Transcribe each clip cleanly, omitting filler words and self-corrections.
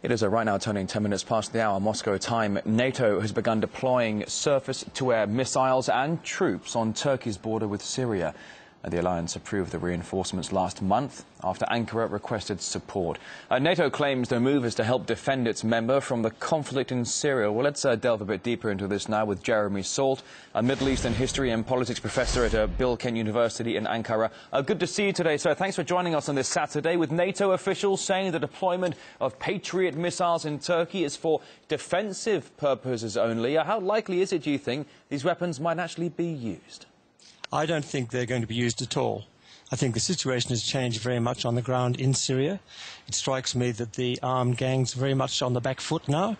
It is right now turning 10 minutes past the hour Moscow time. NATO has begun deploying surface-to-air missiles and troops on Turkey's border with Syria. The alliance approved the reinforcements last month after Ankara requested support. NATO claims the move is to help defend its member from the conflict in Syria. Well, let's delve a bit deeper into this now with Jeremy Salt, a Middle Eastern history and politics professor at Bilkent University in Ankara. Good to see you today, sir. Thanks for joining us on this Saturday, with NATO officials saying the deployment of Patriot missiles in Turkey is for defensive purposes only. How likely is it, do you think, these weapons might actually be used? I don't think they're going to be used at all. I think the situation has changed very much on the ground in Syria. It strikes me that the armed gangs are very much on the back foot now.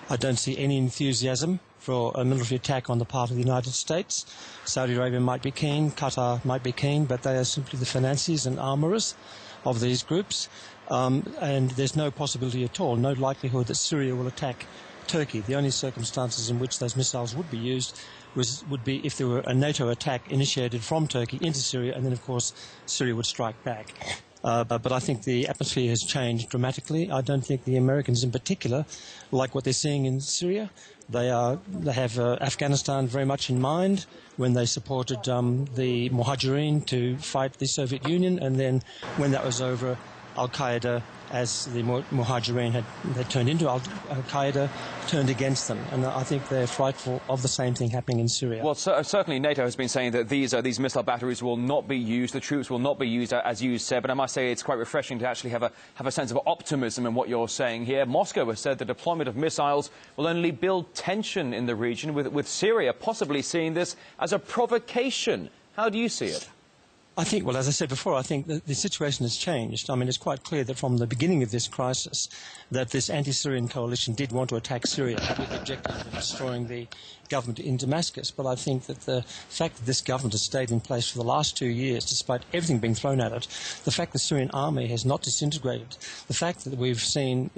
I don't see any enthusiasm for a military attack on the part of the United States. Saudi Arabia might be keen, Qatar might be keen, but they are simply the financiers and armourers of these groups. And there's no possibility at all, no likelihood that Syria will attack Turkey. The only circumstances in which those missiles would be used would be if there were a NATO attack initiated from Turkey into Syria, and then, of course, Syria would strike back. But I think the atmosphere has changed dramatically. I don't think the Americans in particular like what they're seeing in Syria. They have Afghanistan very much in mind when they supported the Muhajirin to fight the Soviet Union, and then when that was over, Al-Qaeda, as the Muhajirin had turned into Al-Qaeda, turned against them. And I think they're frightful of the same thing happening in Syria. Well, certainly NATO has been saying that these missile batteries will not be used, the troops will not be used, as you said. But I must say it's quite refreshing to actually have a sense of optimism in what you're saying here. Moscow has said the deployment of missiles will only build tension in the region, with Syria possibly seeing this as a provocation. How do you see it? I think, well, as I said before, I think the situation has changed. I mean, it's quite clear that from the beginning of this crisis that this anti-Syrian coalition did want to attack Syria with the objective of destroying the government in Damascus. But I think that the fact that this government has stayed in place for the last 2 years, despite everything being thrown at it, the fact the Syrian army has not disintegrated, the fact that we've seen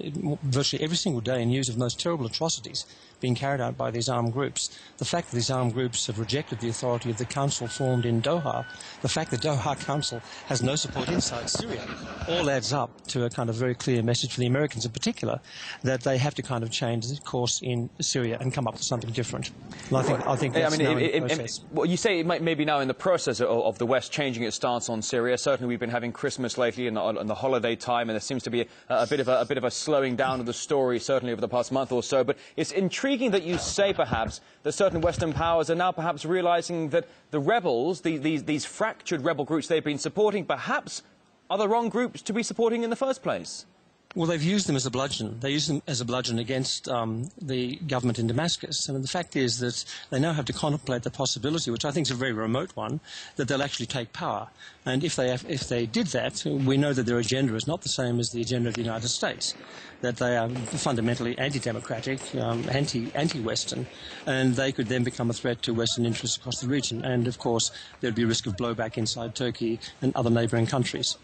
virtually every single day news of the most terrible atrocities being carried out by these armed groups, the fact that these armed groups have rejected the authority of the council formed in Doha, the fact that Doha Council has no support inside Syria, all adds up to a kind of very clear message for the Americans in particular that they have to kind of change the course in Syria and come up with something different. And I think that's now in the process. Well, you say it may be now in the process of the West changing its stance on Syria. Certainly we've been having Christmas lately and the holiday time, and there seems to be a bit of a slowing down of the story, certainly over the past month or so. But it's intriguing that you say, perhaps, that certain Western powers are now perhaps realising that the rebels, these fractured rebel groups they've been supporting, perhaps are the wrong groups to be supporting in the first place. Well, they've used them as a bludgeon. They used them as a bludgeon against the government in Damascus. And the fact is that they now have to contemplate the possibility, which I think is a very remote one, that they'll actually take power. And if they did that, we know that their agenda is not the same as the agenda of the United States, that they are fundamentally anti-democratic, anti-Western, and they could then become a threat to Western interests across the region. And, of course, there'd be a risk of blowback inside Turkey and other neighbouring countries.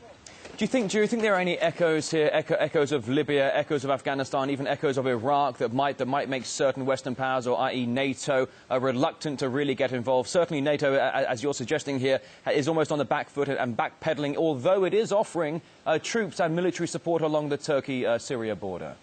Do you think there are any echoes here, echoes of Libya, echoes of Afghanistan, even echoes of Iraq that might make certain Western powers, or i.e. NATO, reluctant to really get involved? Certainly NATO, as you're suggesting here, is almost on the back foot and backpedaling, although it is offering troops and military support along the Turkey-Syria border.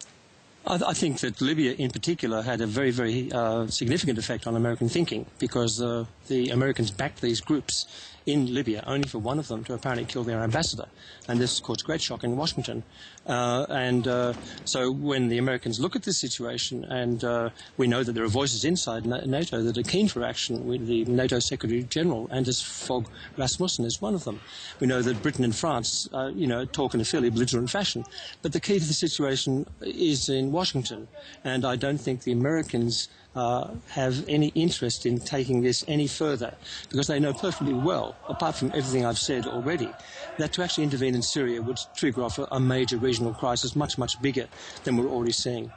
I think that Libya in particular had a very, very significant effect on American thinking, because the Americans backed these groups in Libya, only for one of them to apparently kill their ambassador. And this caused great shock in Washington. So when the Americans look at this situation, and we know that there are voices inside NATO that are keen for action, the NATO Secretary General, Anders Fogh Rasmussen, is one of them. We know that Britain and France, talk in a fairly belligerent fashion. But the key to the situation is in Washington. And I don't think the Americans have any interest in taking this any further, because they know perfectly well, apart from everything I've said already, that to actually intervene in Syria would trigger off a major regional crisis much, much bigger than we're already seeing.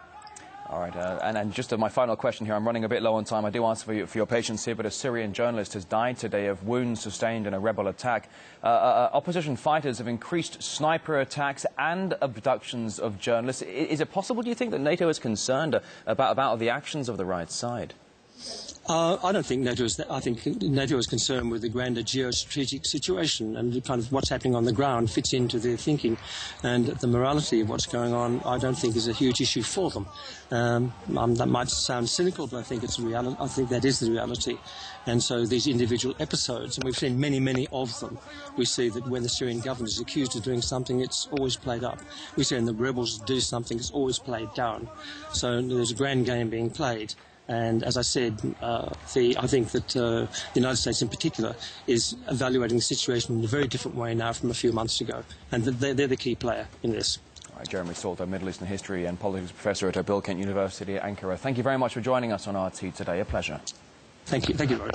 All right, and just my final question here. I'm running a bit low on time. I do ask for your patience here, but a Syrian journalist has died today of wounds sustained in a rebel attack. Opposition fighters have increased sniper attacks and abductions of journalists. Is it possible, do you think, that NATO is concerned about the actions of the right side? I don't think NATO is that. I think NATO is concerned with the grander geostrategic situation, and kind of what's happening on the ground fits into their thinking. And the morality of what's going on, I don't think is a huge issue for them. That might sound cynical, but I think it's reality. I think that is the reality. And so these individual episodes, and we've seen many, many of them, we see that when the Syrian government is accused of doing something, it's always played up. We see when the rebels do something, it's always played down. So there's a grand game being played. And as I said, I think that the United States in particular is evaluating the situation in a very different way now from a few months ago. And they're the key player in this. All right, Jeremy Salter, Middle Eastern History and Politics Professor at Bilkent University, Ankara. Thank you very much for joining us on RT today. A pleasure. Thank you. Thank you, Rory.